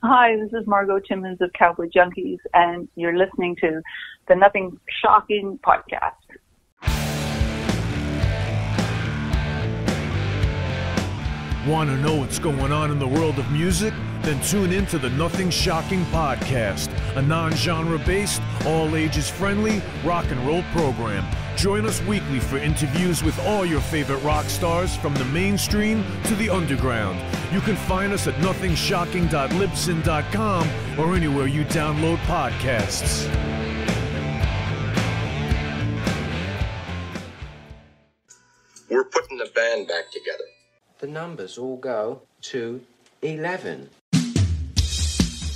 Hi, this is Margo Timmins of Cowboy Junkies, and you're listening to the Nothing Shocking podcast. Want to know what's going on in the world of music? Then tune in to the Nothing Shocking podcast, a non-genre based, all ages friendly rock and roll program. Join us weekly for interviews with all your favorite rock stars from the mainstream to the underground. You can find us at nothingshocking.libsyn.com or anywhere you download podcasts. We're putting the band back together. The numbers all go to 11.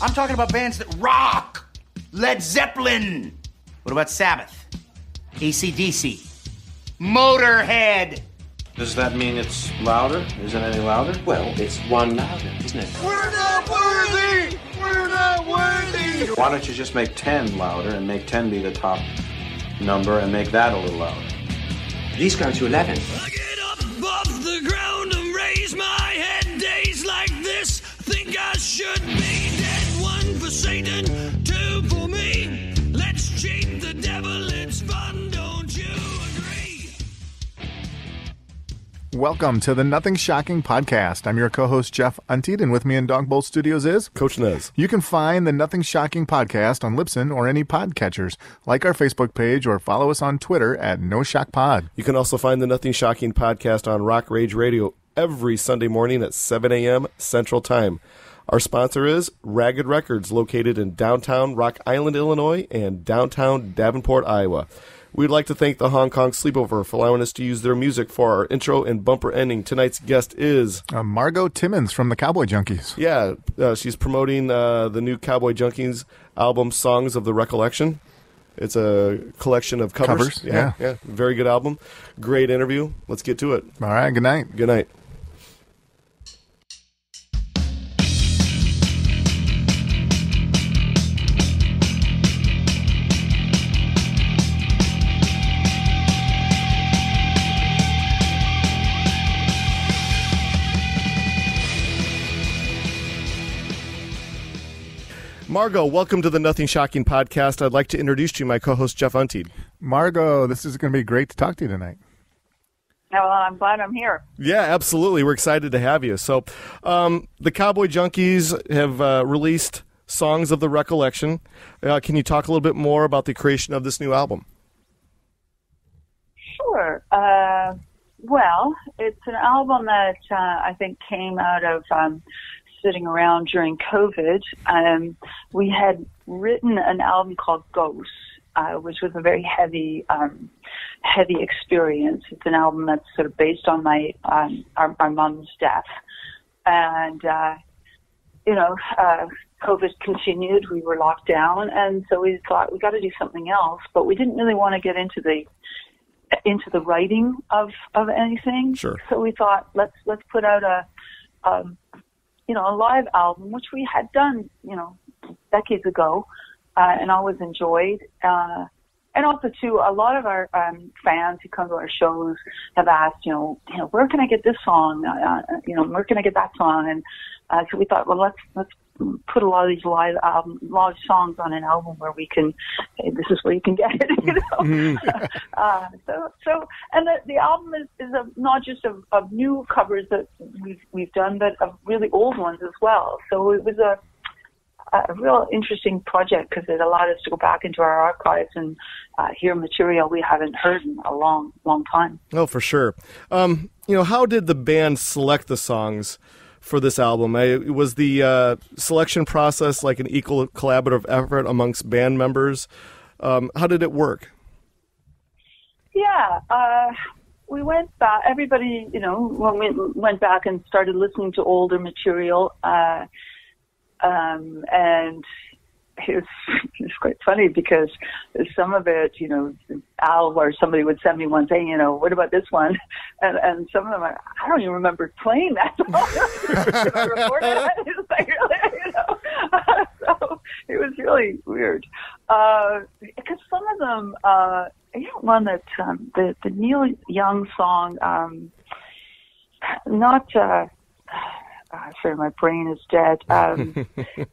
I'm talking about bands that rock. Led Zeppelin. What about Sabbath? AC/DC. Motorhead. Does that mean it's louder? Isn't it any louder? Well, it's one louder, isn't it? We're not worthy! We're not worthy! Why don't you just make 10 louder and make 10 be the top number and make that a little louder? These go to 11. I get up off the ground and raise my head. Days like this, think I should be dead. One for Satan, two for me. Let's cheat the devil, it's fun, don't you agree? Welcome to the Nothing Shocking podcast. I'm your co-host, Jeff Untied, and with me in Dog Bowl Studios is Coach Nez. You can find the Nothing Shocking podcast on Libsyn or any podcatchers. Like our Facebook page or follow us on Twitter at NoShockPod. You can also find the Nothing Shocking podcast on Rock Rage Radio every Sunday morning at 7 a.m. Central Time. Our sponsor is Ragged Records, located in downtown Rock Island, Illinois, and downtown Davenport, Iowa. We'd like to thank the Hong Kong Sleepover for allowing us to use their music for our intro and bumper ending. Tonight's guest is Margo Timmins from the Cowboy Junkies. Yeah, she's promoting the new Cowboy Junkies album, Songs of the Recollection. It's a collection of covers. Yeah. Very good album. Great interview. Let's get to it. All right, good night. Good night. Margo, welcome to the Nothing Shocking podcast. I'd like to introduce to you my co-host, Jeff Untied. Margo, this is going to be great to talk to you tonight. Well, I'm glad I'm here. Yeah, absolutely. We're excited to have you. So the Cowboy Junkies have released Songs of the Recollection. Can you talk a little bit more about the creation of this new album? Sure. Well, it's an album that I think came out of sitting around during COVID. We had written an album called Ghosts, which was a very heavy experience. It's an album that's sort of based on my our mom's death, and COVID continued. We were locked down, and so we thought we got to do something else. But we didn't really want to get into the writing of anything. Sure. So we thought let's put out a live album, which we had done, decades ago, and always enjoyed. And also, too, a lot of our fans who come to our shows have asked, where can I get this song? Where can I get that song? And so we thought, well, let's put a lot of these live songs on an album where we can. This is where you can get it. Mm-hmm. And the album is not just of new covers that we've done, but of really old ones as well. So it was a real interesting project because it allowed us to go back into our archives and hear material we haven't heard in a long, long time. Oh, for sure. How did the band select the songs for this album? Was the selection process like an equal collaborative effort amongst band members? How did it work? Yeah, we went back. Everybody, when we went back and started listening to older material, and it's quite funny because some of it, Al or somebody would send me one saying, what about this one? And some of them, I don't even remember playing that song. I recorded it. It's like, really, so it was really weird. Because some of them, one that, the Neil Young song, sorry, my brain is dead.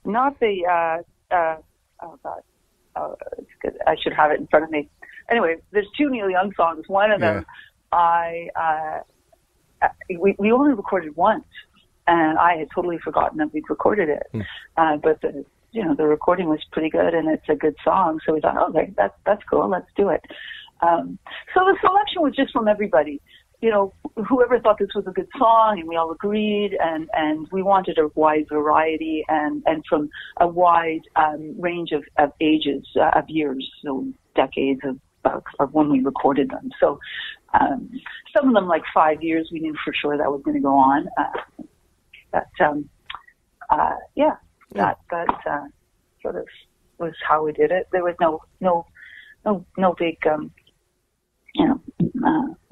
Not the, oh God, it's good. I should have it in front of me. Anyway, there's two Neil Young songs. One of them, we only recorded once, and I had totally forgotten that we'd recorded it. But the recording was pretty good, and it's a good song. So we thought, okay, that's cool. Let's do it. So the selection was just from everybody. Whoever thought this was a good song, and we all agreed, and we wanted a wide variety and from a wide range of ages, of years, so decades of when we recorded them. So some of them, like 5 years, we knew for sure that was going to go on. That sort of was how we did it. There was no big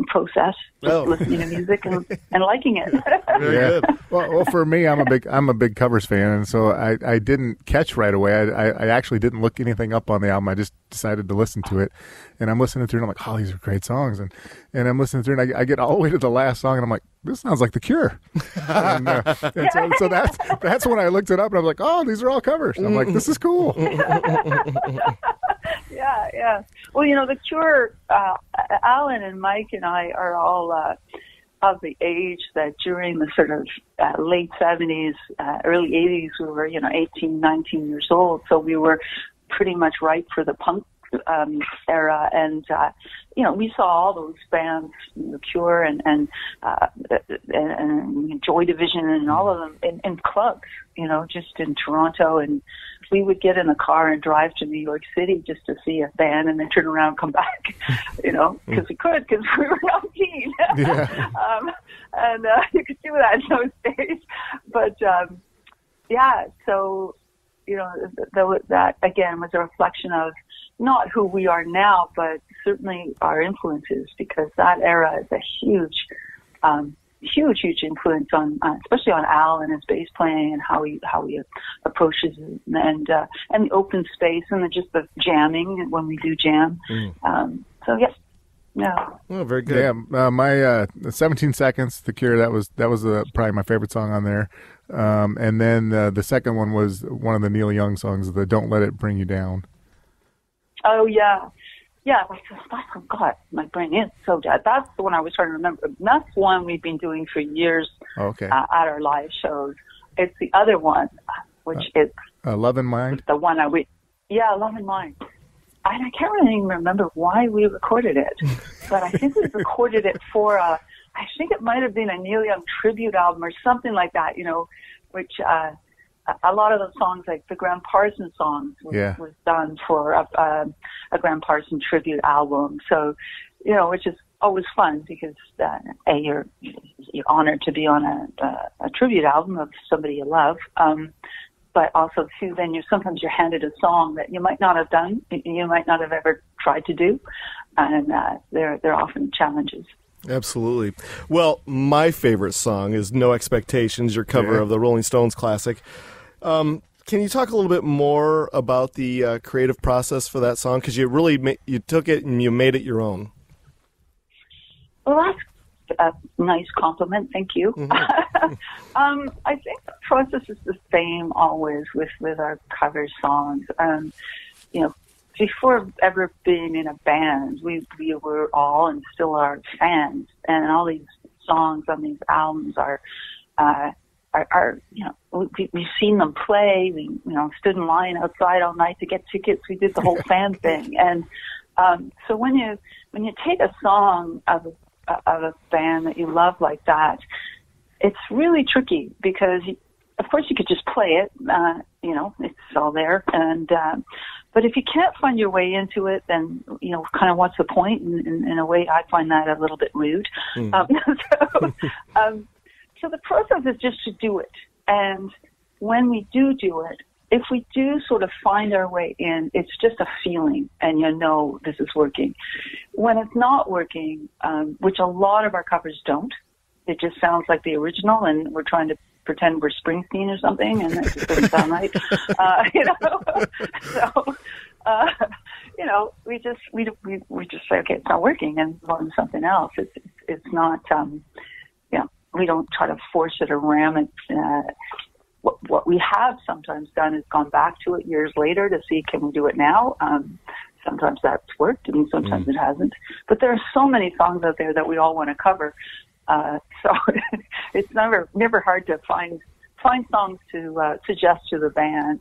process, just listening to music and liking it. Very good. Well, for me, I'm a big covers fan, and so I didn't catch right away. I actually didn't look anything up on the album. I just decided to listen to it, and I'm listening through, and I'm like, oh, these are great songs, and I'm listening through, and I get all the way to the last song, and I'm like, this sounds like The Cure. and so that's when I looked it up, and I was like, oh, these are all covers. And I'm like, this is cool. Yeah. Well, The Cure, Alan and Mike and I are all of the age that during the sort of late 70s, early 80s, we were, 18, 19 years old. So we were pretty much ripe for the punk era. And, we saw all those bands, The Cure and Joy Division and all of them in clubs, just in Toronto. And we would get in the car and drive to New York City just to see a band and then turn around and come back, because because we were 19. Yeah. And you could do that in those days. But, so, that again was a reflection of not who we are now, but certainly our influences, because that era is a huge influence on, especially on Al and his bass playing and how he approaches it, and the open space and just the jamming when we do jam. So yes. No. Oh, very good. Yeah, my 17 Seconds, The Cure, that was probably my favorite song on there. And then the second one was one of the Neil Young songs, the Don't Let It Bring You Down. Oh, yeah. Yeah, I forgot. My brain is so dead. That's the one I was trying to remember. That's one we've been doing for years at our live shows. It's the other one, which is... Love in Mind? The one Love in Mind. And I can't really even remember why we recorded it, but I think we recorded it for I think it might have been a Neil Young tribute album or something like that, which a lot of the songs, like the Graham Parsons songs, was done for a Graham Parsons tribute album. So, which is always fun because you're honored to be on a tribute album of somebody you love. But also, too, then sometimes you're handed a song that you might not have done, you might not have ever tried to do, and they're often challenges. Absolutely. Well, my favorite song is No Expectations, your cover of the Rolling Stones classic. Can you talk a little bit more about the creative process for that song? Because you really you took it and you made it your own. Well, that's a nice compliment. Thank you. Mm-hmm. I think the process is the same always with our cover songs. Before ever being in a band, we were all and still are fans, and all these songs on these albums are we've seen them play. We stood in line outside all night to get tickets. We did the whole fan thing, and so when you take a song of a band that you love like that, it's really tricky because, of course, you could just play it. It's all there, and but if you can't find your way into it, then kind of what's the point? In a way, I find that a little bit rude. So the process is just to do it, and when we do it, if we do sort of find our way in, it's just a feeling, and this is working. When it's not working, which a lot of our covers don't, it just sounds like the original, and we're trying to pretend we're Springsteen or something, and it just doesn't sound right. So, we just say, okay, it's not working, and move on to something else. It's not, don't try to force it or ram it. What we have sometimes done is gone back to it years later to see, can we do it now? Sometimes that's worked, and sometimes it hasn't. But there are so many songs out there that we all want to cover. So it's never hard to find songs to suggest to the band.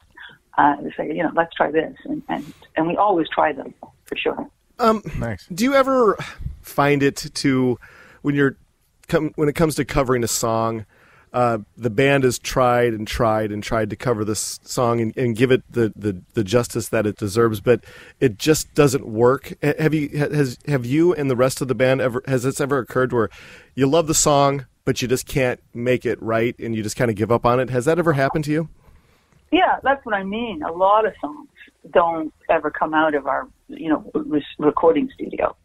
To say, let's try this, and we always try them for sure. Nice. Do you ever find it to when it comes to covering a song, the band has tried to cover this song and give it the justice that it deserves, but it just doesn't work? Have you and the rest of the band has this ever occurred where you love the song but you just can't make it right and you just kind of give up on it? Has that ever happened to you? Yeah, that's what I mean. A lot of songs don't ever come out of our, recording studio,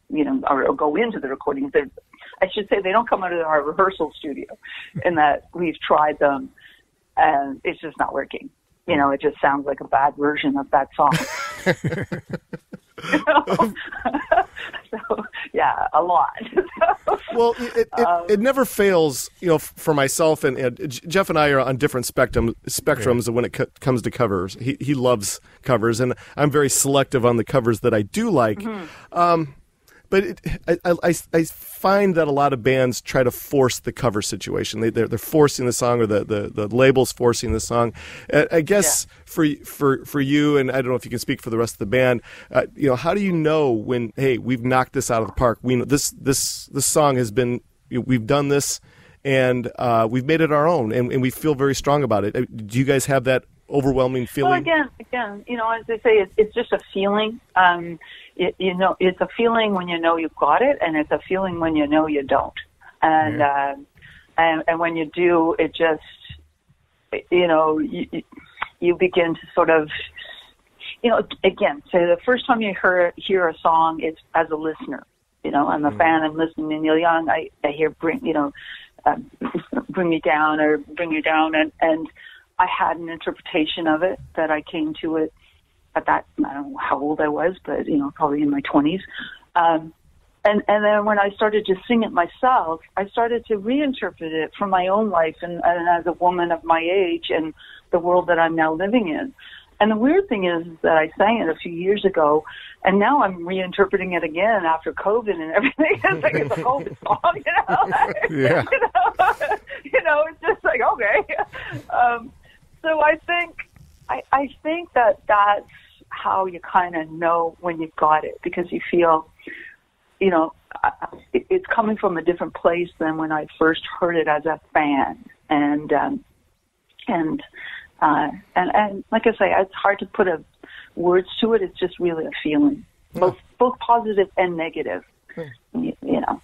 or go into the recording. I should say they don't come out of our rehearsal studio, in that we've tried them and it's just not working. It just sounds like a bad version of that song. So, yeah, a lot. Well, it never fails, for myself, and Jeff and I are on different spectrums when it comes to covers. He loves covers, and I'm very selective on the covers that I do like. Mm-hmm. But I find that a lot of bands try to force the cover situation. They're forcing the song, or the label's forcing the song. I guess for you, and I don't know if you can speak for the rest of the band, how do you know when, hey, we've knocked this out of the park? We know this song has been, we've done this, and we've made it our own, and we feel very strong about it. Do you guys have that overwhelming feeling? Well, again, as they say, it's just a feeling. It's a feeling when you've got it, and it's a feeling when you don't. And and when you do, it just, you begin to sort of, again, so the first time you hear a song, it's as a listener. I'm a fan. I'm listening to Neil Young. I hear bring me down, or bring you down, and I had an interpretation of it that I came to it at that, I don't know how old I was, but, probably in my 20s. And then when I started to sing it myself, I started to reinterpret it from my own life and as a woman of my age and the world that I'm now living in. And the weird thing is that I sang it a few years ago, and now I'm reinterpreting it again after COVID and everything. It's like it's a COVID song, Yeah. It's just like, okay. So I think that that's how you kind of know when you've got it, because you feel, it's coming from a different place than when I first heard it as a fan. And like I say, it's hard to put words to it. It's just really a feeling, both positive and negative.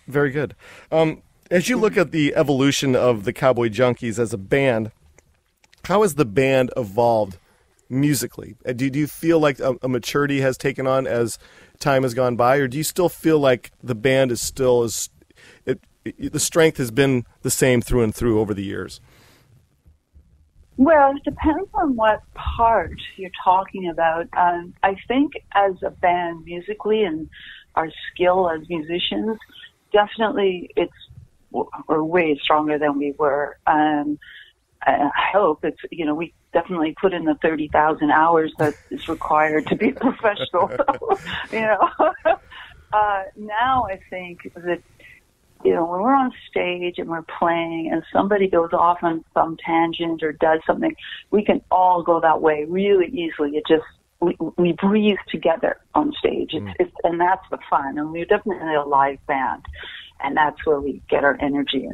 Very good. As you look at the evolution of the Cowboy Junkies as a band, how has the band evolved musically? Do you feel like a maturity has taken on as time has gone by, or do you still feel like the band is still the strength has been the same through and through over the years? Well, it depends on what part you're talking about. I think as a band musically and our skill as musicians, definitely we're way stronger than we were. I hope it's, we definitely put in the 30,000 hours that is required to be professional. So, now I think that, when we're on stage and we're playing and somebody goes off on some tangent or does something, we can all go that way really easily. It just, we breathe together on stage. And that's the fun. And we're definitely a live band, and that's where we get our energy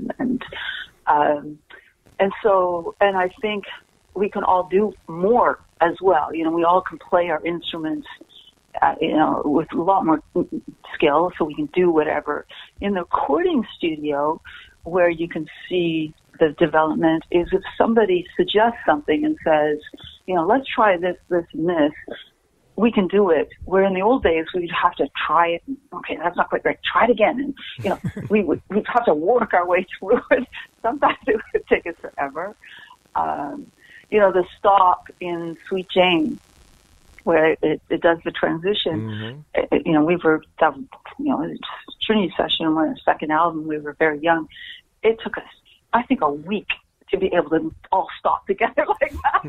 and I think we can all do more as well. We all can play our instruments, with a lot more skill, so we can do whatever. In the recording studio, where you can see the development, is if somebody suggests something and says, let's try this, this, and this, we can do it. Where in the old days, we'd have to try it. And, okay, that's not quite right. Try it again. And, we'd have to work our way through it. Sometimes it would take us forever. The stop in Sweet Jane, where it does the transition. Mm-hmm. We were, Trinity Session, on our second album, we were very young. It took us I think, a week to be able to all stop together like that.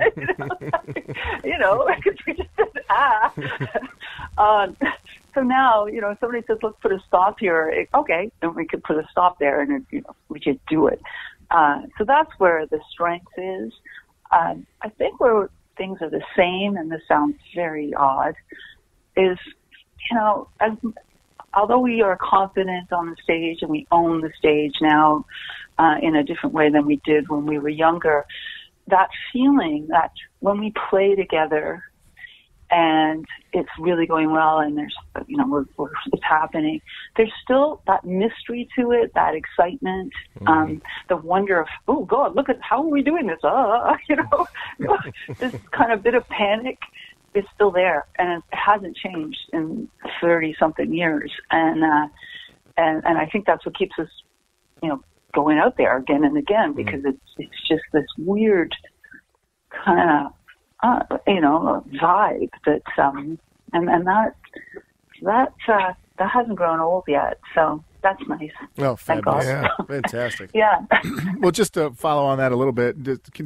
Because we just did so now, if somebody says, let's put a stop here, okay, and we could put a stop there, and we just do it. So that's where the strength is. I think where things are the same, and this sounds very odd, is, although we are confident on the stage and we own the stage now in a different way than we did when we were younger, that feeling that when we play together and it's really going well and there's, it's happening, there's still that mystery to it, that excitement, the wonder of, oh, God, look at how are we doing this? This kind of bit of panic is still there, and it hasn't changed in 30-something years. And I think that's what keeps us, going out there again and again, because it's just this weird kind of, vibe that, that hasn't grown old yet. So that's nice. Oh, fabulous. Yeah. Fantastic. Yeah. Well, just to follow on that a little bit,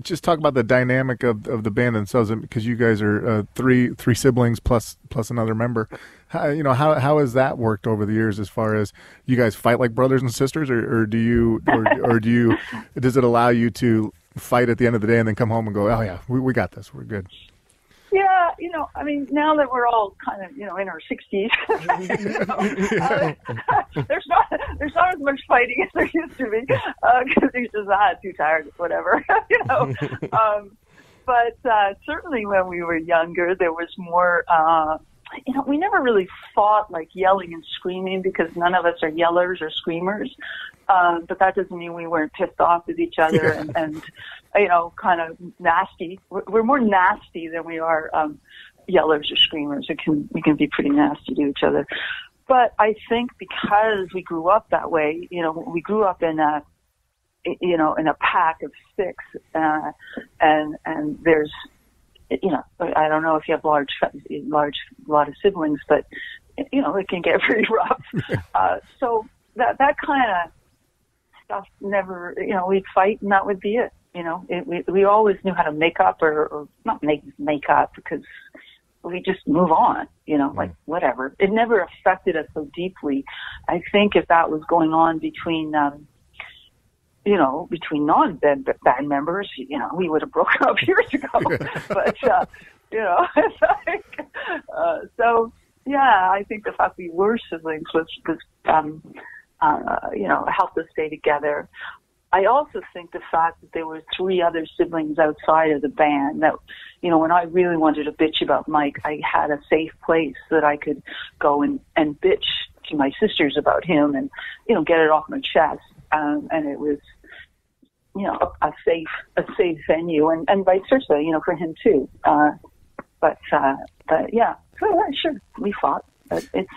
just talk about the dynamic of the band themselves, because you guys are three siblings plus another member. How has that worked over the years, as far as you guys fight like brothers and sisters, or do you does it allow you to fight at the end of the day and then come home and go, oh yeah, we got this, we're good? Yeah, now that we're all kind of, in our 60s, there's not as much fighting as there used to be, because he's just too tired, whatever, But certainly when we were younger, there was more, we never really fought like yelling and screaming, because none of us are yellers or screamers. But that doesn't mean we weren't pissed off with each other and kind of nasty. We're more nasty than we are yellers or screamers. We can be pretty nasty to each other. But I think because we grew up that way, we grew up in a pack of six, and there's, I don't know if you have lot of siblings, but it can get pretty rough. So that kind of stuff never, we'd fight and that would be it. We always knew how to make up or not make up, because we just move on, like whatever. It never affected us so deeply. I think if that was going on between non-band members, we would have broken up years ago. But, it's like, so, yeah, I think the fact we were siblings was helped us stay together. I also think the fact that there were three other siblings outside of the band that, when I really wanted to bitch about Mike, I had a safe place that I could go and bitch to my sisters about him and, get it off my chest. And it was, a safe venue, and vice versa, for him too. But yeah, so sure, we fought, but it's,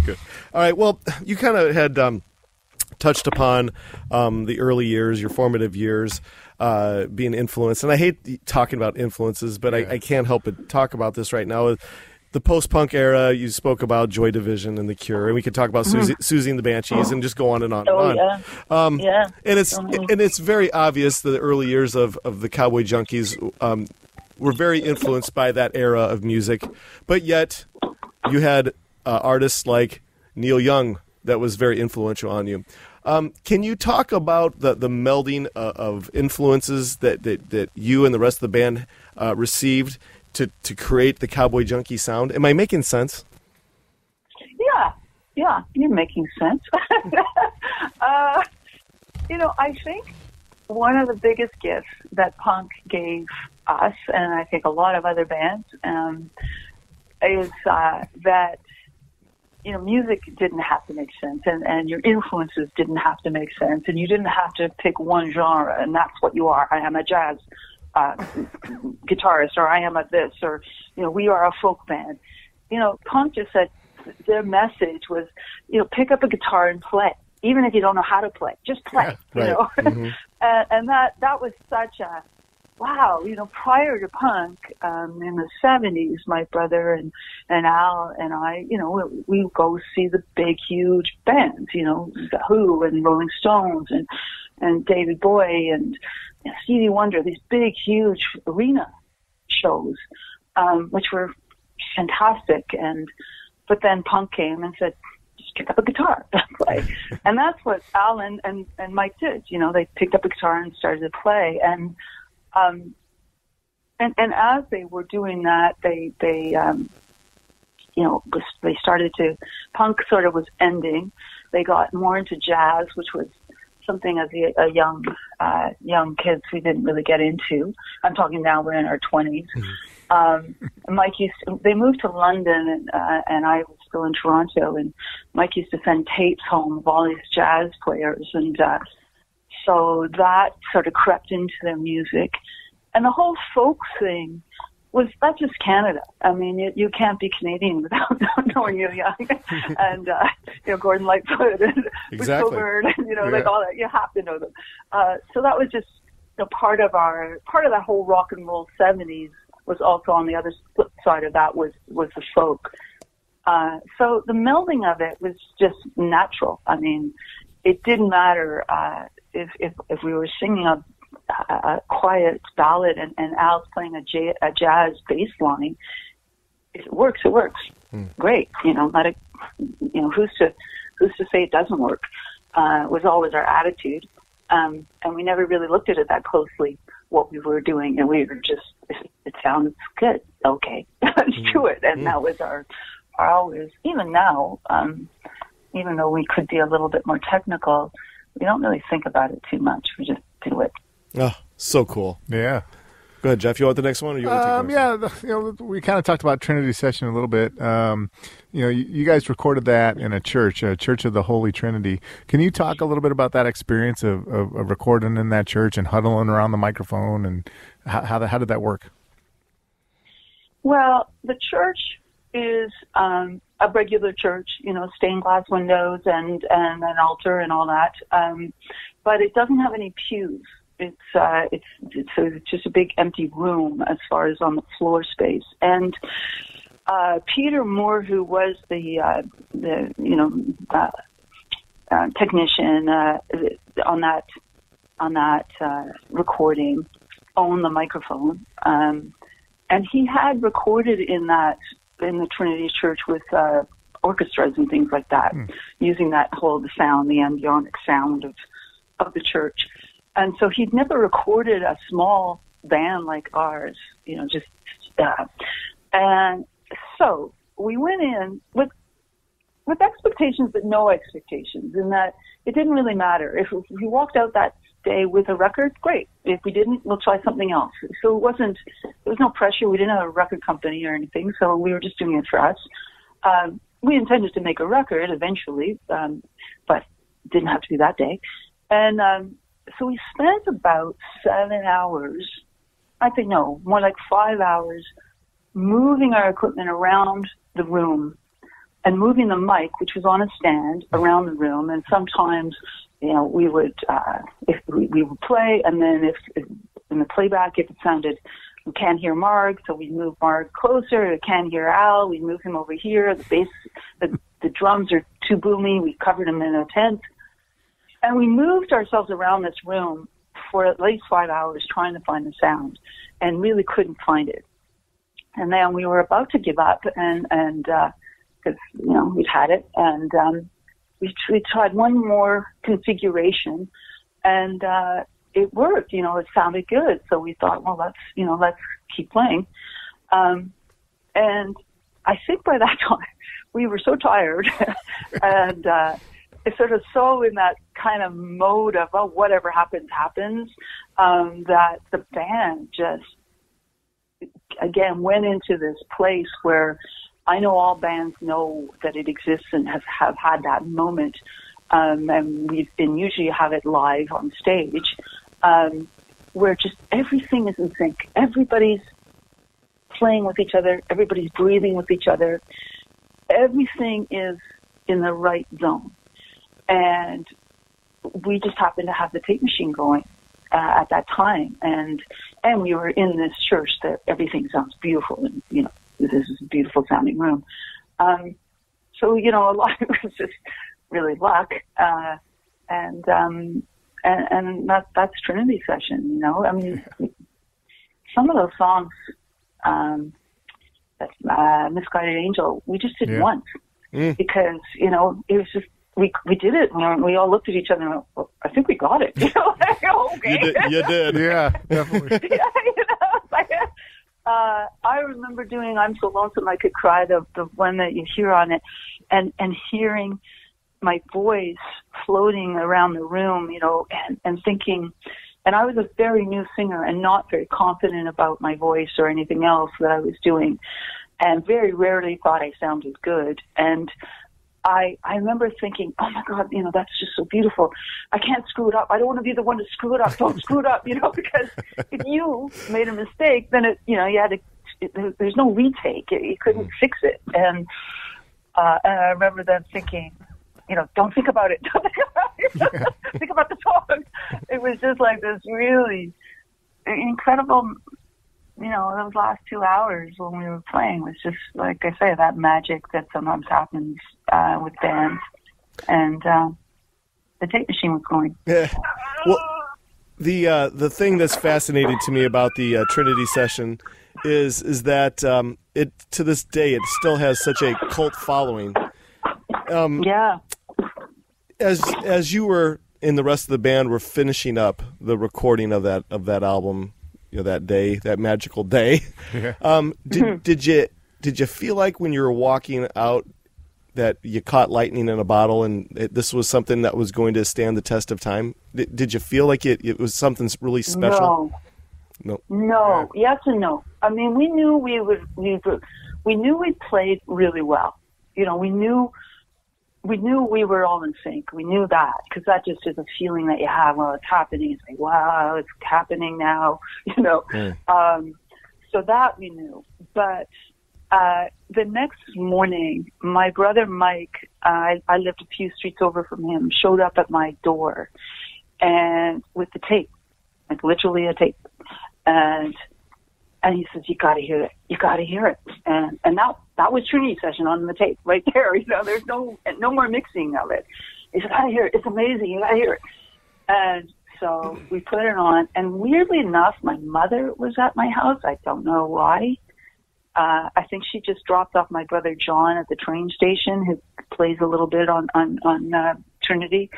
Good. All right. Well, you kind of had touched upon the early years, your formative years, being influenced. And I hate talking about influences, but I can't help but talk about this right now. The post-punk era, you spoke about Joy Division and The Cure, and we could talk about Susie and the Banshees and just go on and on and on. Yeah. And it's very obvious that the early years of the Cowboy Junkies were very influenced by that era of music, but yet you had artists like Neil Young that was very influential on you. Can you talk about the melding of influences that you and the rest of the band received to create the Cowboy Junkie sound? Am I making sense? Yeah, you're making sense. I think one of the biggest gifts that punk gave us, and I think a lot of other bands, is that music didn't have to make sense, and your influences didn't have to make sense, and you didn't have to pick one genre, and that's what you are. I am a jazz guitarist, or I am a this, or, we are a folk band. Punk just said their message was, pick up a guitar and play. Even if you don't know how to play, just play, right. And that was such a wow, prior to punk, in the 70s, my brother and Al and I, we would go see the big, huge bands, The Who and Rolling Stones and David Bowie and Stevie Wonder, these big, huge arena shows, which were fantastic. But then punk came and said, just pick up a guitar and play. And that's what Al and Mike did. They picked up a guitar and started to play. And as they were doing that, they started to, punk sort of was ending. They got more into jazz, which was something as a young kids we didn't really get into. I'm talking now we're in our 20s. Mike they moved to London and I was still in Toronto, and Mike used to send tapes home of all these jazz players, and so that sort of crept into their music. And the whole folk thing that's just Canada. I mean, you can't be Canadian without knowing Neil Young and Gordon Lightfoot and exactly. Coburn, and like all that. You have to know them. So that was just part of that whole rock and roll 70s. Was also on the other flip side of that was the folk. So the melding of it was just natural. I mean, it didn't matter if we were singing a quiet ballad and Al's playing a jazz bass line. If it works, it works. Great. Not who's to say it doesn't work? Was always our attitude. And we never really looked at it that closely, what we were doing, and we were just, it sounds good. Okay, let's do it. And that was our always, even now, even though we could be a little bit more technical, we don't really think about it too much. We just do it. Oh, so cool. Yeah. Go ahead, Jeff. You want the next one? Or you want to take the next one? We kind of talked about Trinity Session a little bit. You guys recorded that in a church of the Holy Trinity. Can you talk a little bit about that experience of recording in that church and huddling around the microphone, and how did that work? Well, the church is a regular church, stained glass windows and an altar and all that, but it doesn't have any pews. It's just a big empty room as far as on the floor space. And Peter Moore, who was the technician on that recording, owned the microphone, and he had recorded in the Trinity Church with orchestras and things like that, using that the embryonic sound of the church. And so he'd never recorded a small band like ours, and so we went in with expectations, but no expectations, in that it didn't really matter. If we walked out that day with a record, great. If we didn't, we'll try something else. So there was no pressure. We didn't have a record company or anything, so we were just doing it for us. We intended to make a record eventually, but didn't have to be that day. And so we spent about 7 hours, I think, no, more like 5 hours, moving our equipment around the room and moving the mic, which was on a stand, around the room. And sometimes, we would, if we would play, and then if in the playback, if it sounded, we can't hear Marg, so we'd move Marg closer. We can't hear Al, we'd move him over here. The bass, the drums are too boomy. We covered him in a tent. And we moved ourselves around this room for at least 5 hours trying to find the sound, and really couldn't find it. And then we were about to give up, and because we'd had it, and we tried one more configuration, and it worked. It sounded good. So we thought, well, let's keep playing. And I think by that time we were so tired, and it's sort of so in that kind of mode of, oh, whatever happens, that the band just, again, went into this place where I know all bands know that it exists and have had that moment, and usually have it live on stage, where just everything is in sync. Everybody's playing with each other. Everybody's breathing with each other. Everything is in the right zone. And we just happened to have the tape machine going at that time, and and we were in this church that everything sounds beautiful, and this is a beautiful sounding room. So a lot of it was just really luck, and that's Trinity Session. I mean, some of those songs, Misguided Angel, we just did once because it was just. We did it, and we all looked at each other and went, well, I think we got it. Okay. You did. Yeah, definitely. I remember doing I'm So Lonesome I Could Cry, the one that you hear on it, and hearing my voice floating around the room, and thinking, and I was a very new singer and not very confident about my voice or anything else that I was doing, and very rarely thought I sounded good. And I remember thinking, oh my God, that's just so beautiful. I can't screw it up. I don't want to be the one to screw it up. Don't screw it up, because if you made a mistake, then you had to, there's no retake. You couldn't fix it. And I remember then thinking, don't think about it. Don't think about it. Think about the song. It was just like this really incredible, those last 2 hours when we were playing was just, like I say, that magic that sometimes happens with bands. And the tape machine was going. Yeah. Well, the thing that's fascinating to me about the Trinity Session is that it to this day it still has such a cult following. Yeah. As you were and the rest of the band were finishing up the recording of that album, that day, that magical day. Yeah. Did you feel like when you were walking out that you caught lightning in a bottle and this was something that was going to stand the test of time? Did you feel like it was something really special? No. Yes and no. I mean, we knew we played really well. We knew we were all in sync. We knew that because that just is a feeling that you have. Well, it's happening. It's like, wow, it's happening now. So that we knew. But the next morning, my brother Mike, I lived a few streets over from him, showed up at my door, and with the tape, like literally a tape, and he says, "You got to hear it. You got to hear it." And that was Trinity Session on the tape right there. There's no more mixing of it. He said, "You got to hear it. It's amazing. You got to hear it." And so we put it on. And weirdly enough, my mother was at my house. I don't know why. I think she just dropped off my brother John at the train station, who plays a little bit on Trinity,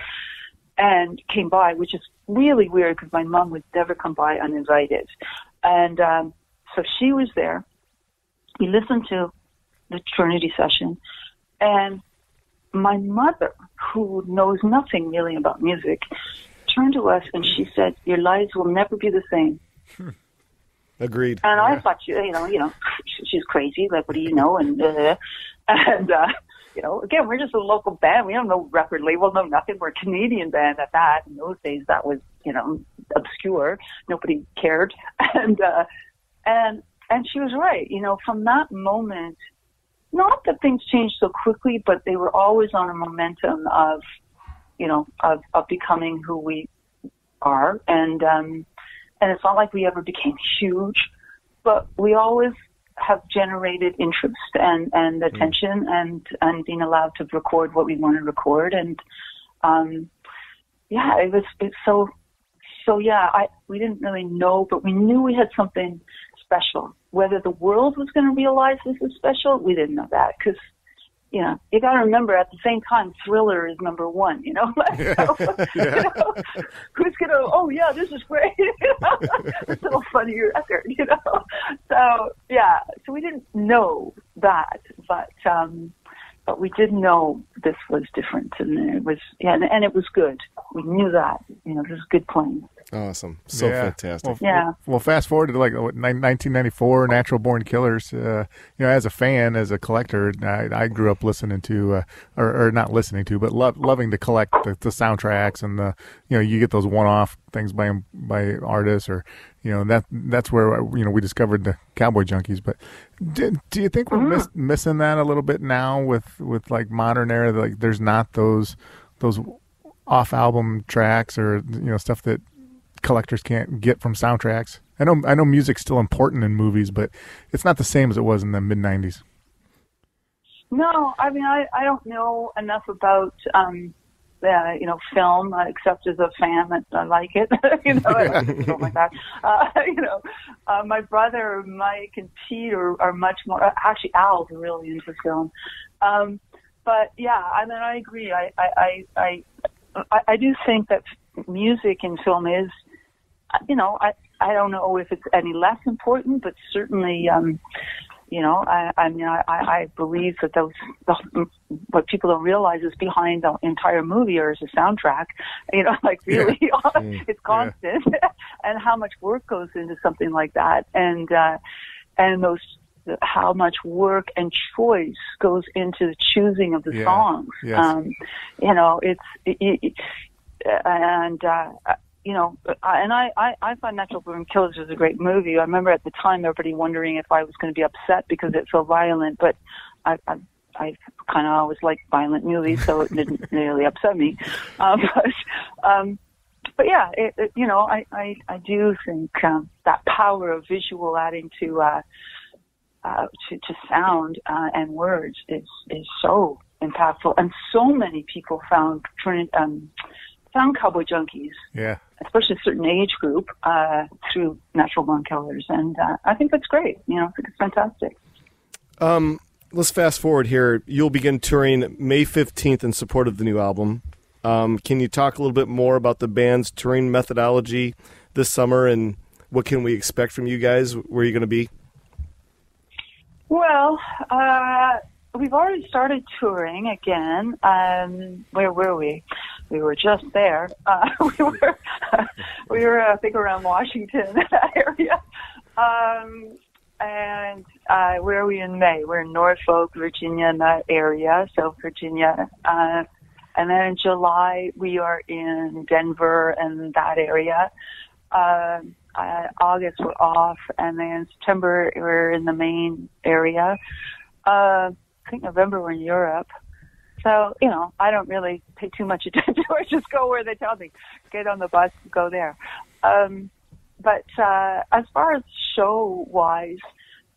and came by, which is really weird because my mom would never come by uninvited. And so she was there. We listened to the Trinity Session, and my mother, who knows nothing really about music, turned to us and she said, "Your lives will never be the same." Agreed. And I thought, she's crazy. Like, what do you know? And again, we're just a local band. We don't know record label, no nothing. We're a Canadian band at that. In those days, that was, obscure. Nobody cared. And she was right. From that moment, not that things changed so quickly, but they were always on a momentum of becoming who we are. And it's not like we ever became huge, but we always have generated interest and attention and being allowed to record what we want to record. And, we didn't really know, but we knew we had something special. Whether the world was going to realize this is special, we didn't know that because, you got to remember at the same time, Thriller is number one, who's going to, oh yeah, this is great, it's a funny record, So we didn't know that, but we did know this was different, and it was, and it was good. We knew that, this was good playing. Awesome. So fantastic. Well, fast forward to 1994, Natural Born Killers. As a fan, as a collector, I grew up listening to, or not listening to, but loving to collect the soundtracks and you get those one-off things by artists, or that's where we discovered the Cowboy Junkies. But do you think we're missing that a little bit now with like modern era? Like there's not those off album tracks or stuff that collectors can't get from soundtracks? I know music's still important in movies, but it's not the same as it was in the mid-90s. No, I mean, I don't know enough about, film, except as a fan that I like it. I like film like that. My brother, Mike, and Pete are much more, actually Al's really into film. But yeah, I mean, I agree. I do think that music in film is, I don't know if it's any less important, but certainly, I believe that what people don't realize is behind the entire movie or is a soundtrack, really, it's constant, and how much work goes into something like that, and how much work and choice goes into the choosing of the songs. Yes. I thought Natural Born Killers was a great movie. I remember at the time everybody wondering if I was going to be upset because it's so violent, but I kind of always liked violent movies, so it didn't really upset me. But yeah, I do think that power of visual adding to sound and words is so impactful, and so many people found Cowboy Junkies, especially a certain age group, through Natural Born Killers, and I think that's great. I think it's fantastic. Let's fast forward here. You'll begin touring May 15th in support of the new album. Can you talk a little bit more about the band's touring methodology this summer, and what can we expect from you guys? Where are you going to be? Well, we've already started touring again. Where were we? We were just there. We were, I think, around Washington, that area. And where are we in May? We're in Norfolk, Virginia, in that area, South Virginia. And then in July, we are in Denver and that area. August, we're off. And then in September, we're in the Maine area. I think November, we're in Europe. So, I don't really pay too much attention. I just go where they tell me. Get on the bus, go there. But as far as show-wise,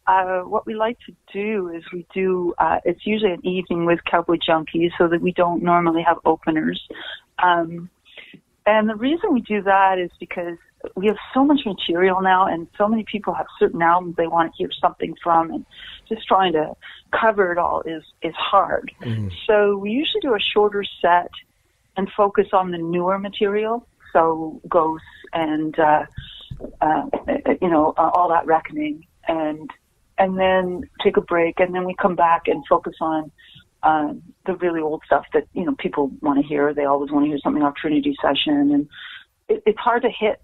what we like to do is it's usually an evening with Cowboy Junkies, so that we don't normally have openers. And the reason we do that is because we have so much material now, and so many people have certain albums they want to hear something from, and just trying to cover it all is hard. Mm. So we usually do a shorter set and focus on the newer material, so Ghosts and all that Reckoning, and then take a break, and then we come back and focus on the really old stuff that people want to hear. They always want to hear something off Trinity Session, and it's hard to hit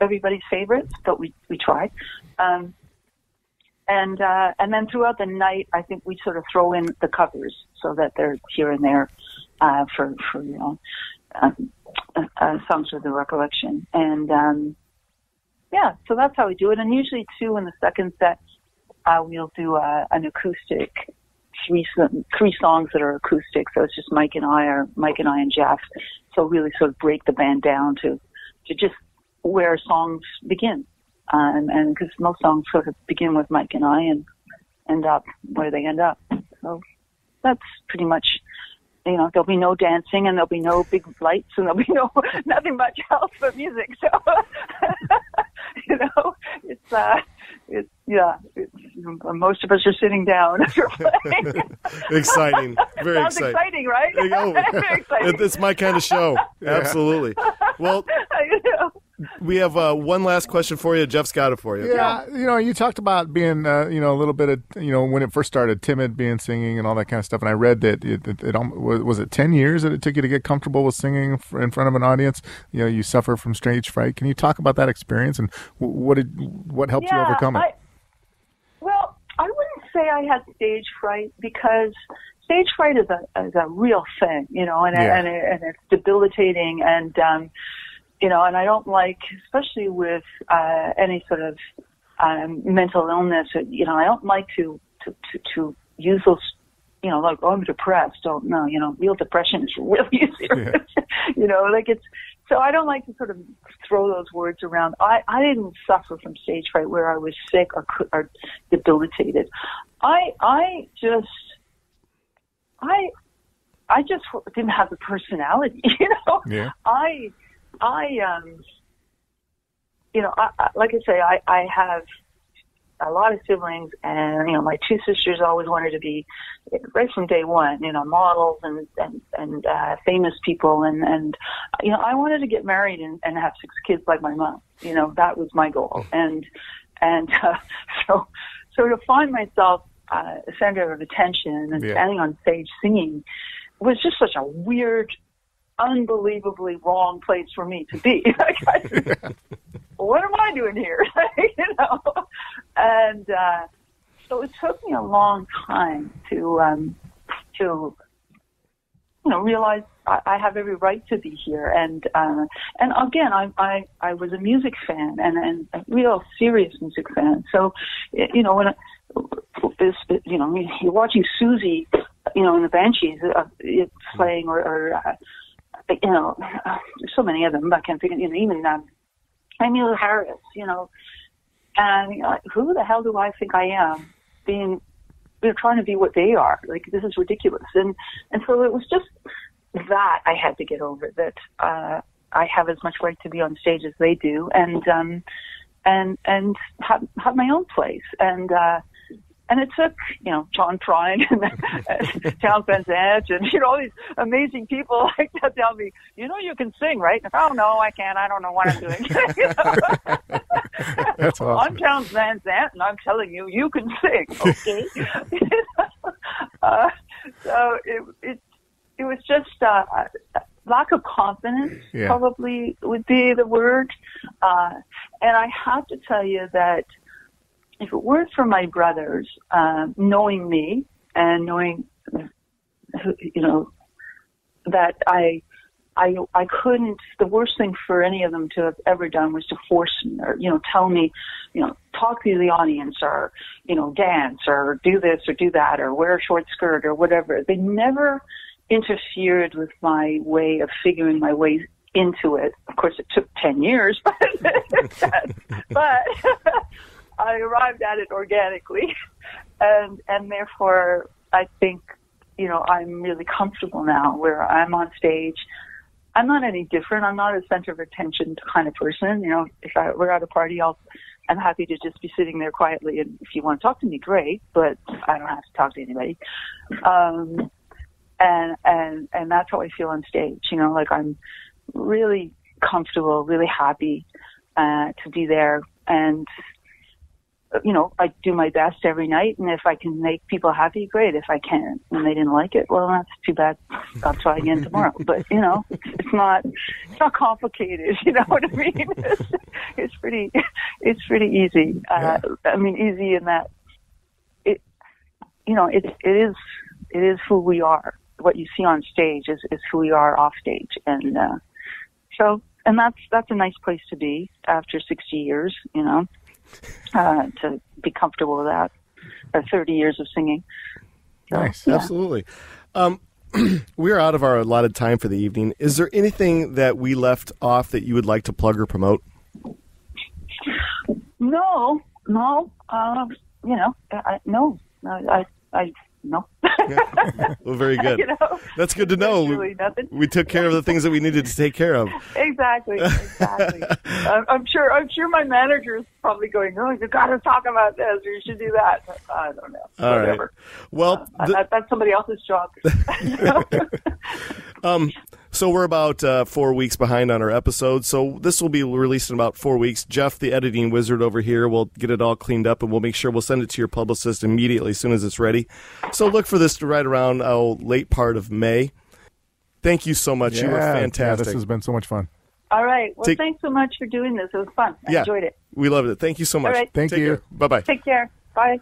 everybody's favorites, but we try. And then throughout the night, I think we sort of throw in the covers so that they're here and there for songs for the Recollection. And so that's how we do it. And usually too, in the second set, we'll do an acoustic, three songs that are acoustic. So it's just Mike and I and Jeff. So really sort of break the band down to just where songs begin. And because most songs sort of begin with Mike and I and end up where they end up. So that's pretty much, there'll be no dancing, and there'll be no big lights, and there'll be nothing much else but music. So, it's most of us are sitting down after playing. Exciting. Very Sounds exciting, right? Very exciting. It's my kind of show. Yeah. Absolutely. Well, we have one last question for you. Jeff's got it for you. Yeah, you talked about being, a little bit of, when it first started, timid, singing and all that kind of stuff. And I read that was it 10 years that it took you to get comfortable with singing in front of an audience? You suffer from stage fright. Can you talk about that experience, and what helped you overcome it? I wouldn't say I had stage fright, because stage fright is a real thing, and it's debilitating, and and I don't like, especially with any sort of mental illness, I don't like to use those like, oh, I'm depressed. Don't know, real depression is really serious. Yeah. So I don't like to sort of throw those words around. I didn't suffer from stage fright where I was sick or debilitated. I just didn't have the personality, Yeah. Like I say, I have a lot of siblings, and my two sisters always wanted to be, right from day one, models and famous people, and I wanted to get married and have 6 kids like my mom. That was my goal, and so to find myself a center of attention and standing on stage singing was just such a weird, unbelievably wrong place for me to be. What am I doing here? And so it took me a long time to realize I have every right to be here. And again, I was a music fan and a real serious music fan. So when you're watching Susie, in the Banshees, playing or there's so many of them. I can't think of even Emmylou Harris, and like, who the hell do I think I am being, trying to be what they are? Like, this is ridiculous. And so it was just that I had to get over, that I have as much right to be on stage as they do, and have my own place. And it took, John Prine and Townes Van Zandt and, all these amazing people like that tell me, you can sing, right? And, oh, no, I can't. I don't know what I'm doing. That's awesome. I'm Townes Van Zandt, and I'm telling you, you can sing, okay? So it was just lack of confidence, probably would be the word. And I have to tell you that if it weren't for my brothers knowing me and knowing, that I couldn't, the worst thing for any of them to have ever done was to force me or, tell me, talk to the audience or, dance or do this or do that or wear a short skirt or whatever. They never interfered with my way of figuring my way into it. Of course, it took 10 years, but I arrived at it organically, and therefore I think, I'm really comfortable now where I'm on stage. I'm not any different. I'm not a center of attention kind of person. If we're at a party, I'm happy to just be sitting there quietly, and if you want to talk to me, great, but I don't have to talk to anybody. And that's how I feel on stage. Like I'm really comfortable, really happy to be there, and I do my best every night, and if I can make people happy, great. If I can't and they didn't like it, well, that's too bad. I'll try again tomorrow. But it's not complicated. You know what I mean? It's pretty easy. Easy in that it is who we are. What you see on stage is who we are off stage, and that's a nice place to be after 60 years. To be comfortable with that, or 30 years of singing. So, nice, absolutely. We're out of our allotted time for the evening. Is there anything that we left off that you would like to plug or promote? No. No. Well, very good. That's good to know. Really we took care of the things that we needed to take care of. Exactly. I'm sure my manager is probably going, "Oh, you got to talk about this, or you should do that." I don't know. All Whatever. Right. Well, that's somebody else's job. So we're about 4 weeks behind on our episode, so this will be released in about 4 weeks. Jeff, the editing wizard over here, will get it all cleaned up, and we'll make sure we'll send it to your publicist immediately as soon as it's ready. So look for this to right around late part of May. Thank you so much. You were fantastic. Yeah, this has been so much fun. All right. Well, thanks so much for doing this. It was fun. I enjoyed it. We loved it. Thank you so much. All right. Thank you. Bye-bye. Take care. Bye.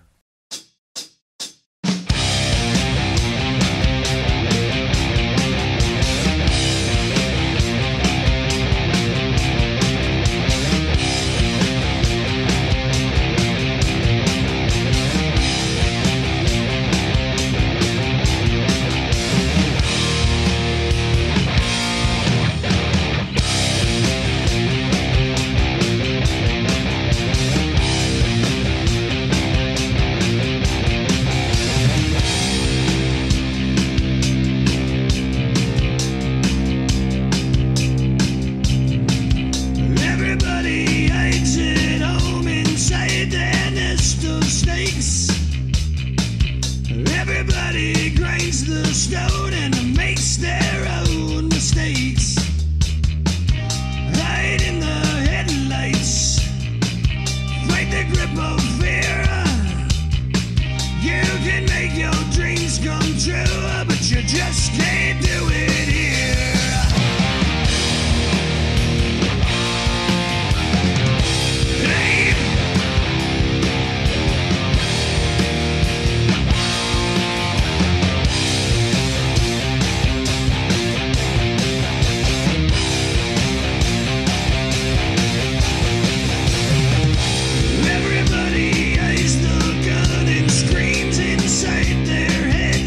turns the stone and makes their own mistakes. Hide in the headlights, fight the grip of fear. You can make your dreams come true, but you just can't do it here. Hey. Everybody eyes the gun and screams inside their head.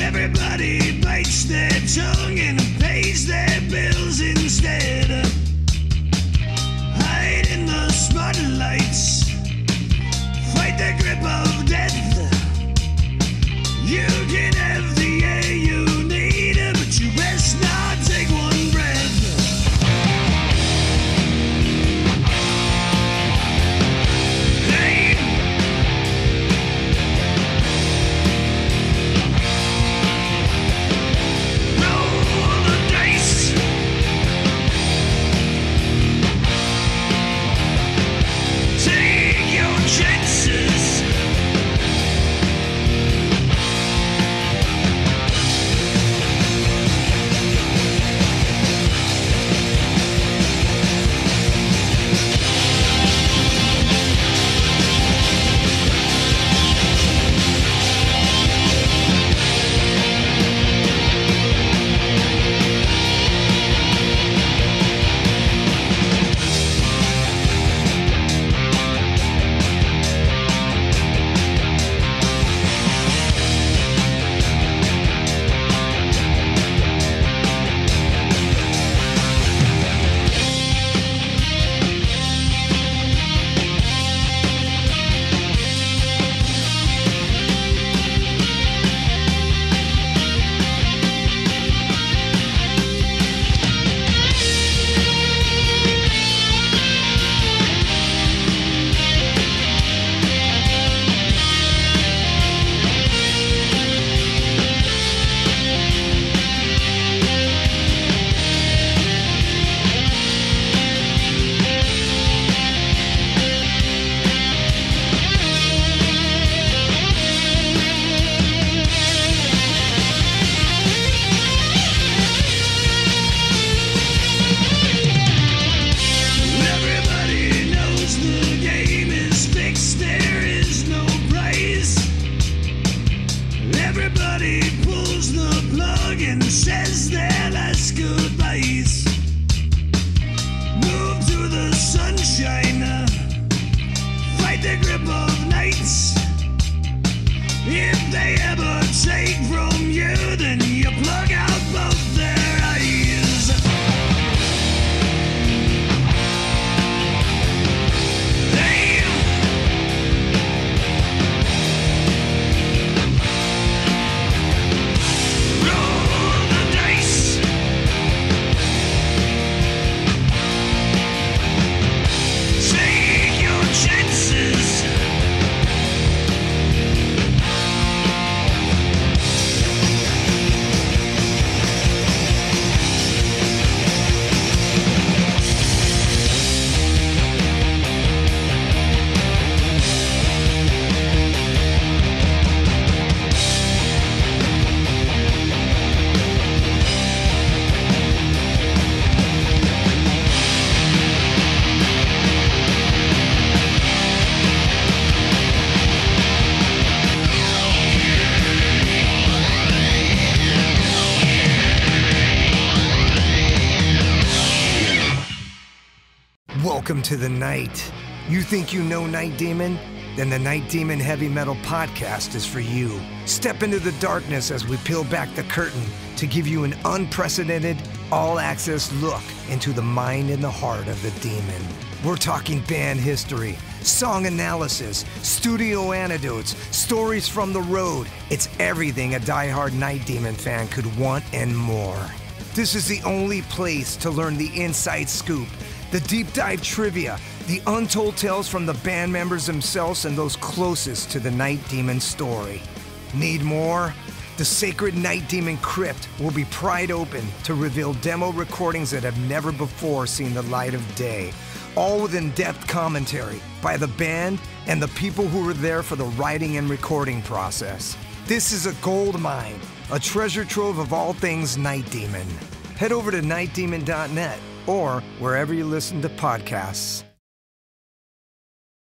Everybody bites their tongue and pays their bills instead. Hide in the spotlights, fight the grip of death. You can have the air you need, but you best not take one breath. Hey. Roll the dice. Take your chances. Everybody knows the game is fixed, there is no prize. Everybody pulls the plug and says their last goodbyes. Move to the sunshine, fight the grip of nights. If they ever take from you, then you plug out both their eyes. Hey. Roll the dice. Take your chances. Welcome to the night. You think you know Night Demon? Then the Night Demon Heavy Metal Podcast is for you. Step into the darkness as we peel back the curtain to give you an unprecedented, all-access look into the mind and the heart of the demon. We're talking band history, song analysis, studio anecdotes, stories from the road. It's everything a diehard Night Demon fan could want and more. This is the only place to learn the inside scoop, the deep dive trivia, the untold tales from the band members themselves and those closest to the Night Demon story. Need more? The sacred Night Demon Crypt will be pried open to reveal demo recordings that have never before seen the light of day, all with in-depth commentary by the band and the people who were there for the writing and recording process. This is a gold mine, a treasure trove of all things Night Demon. Head over to nightdemon.net or wherever you listen to podcasts.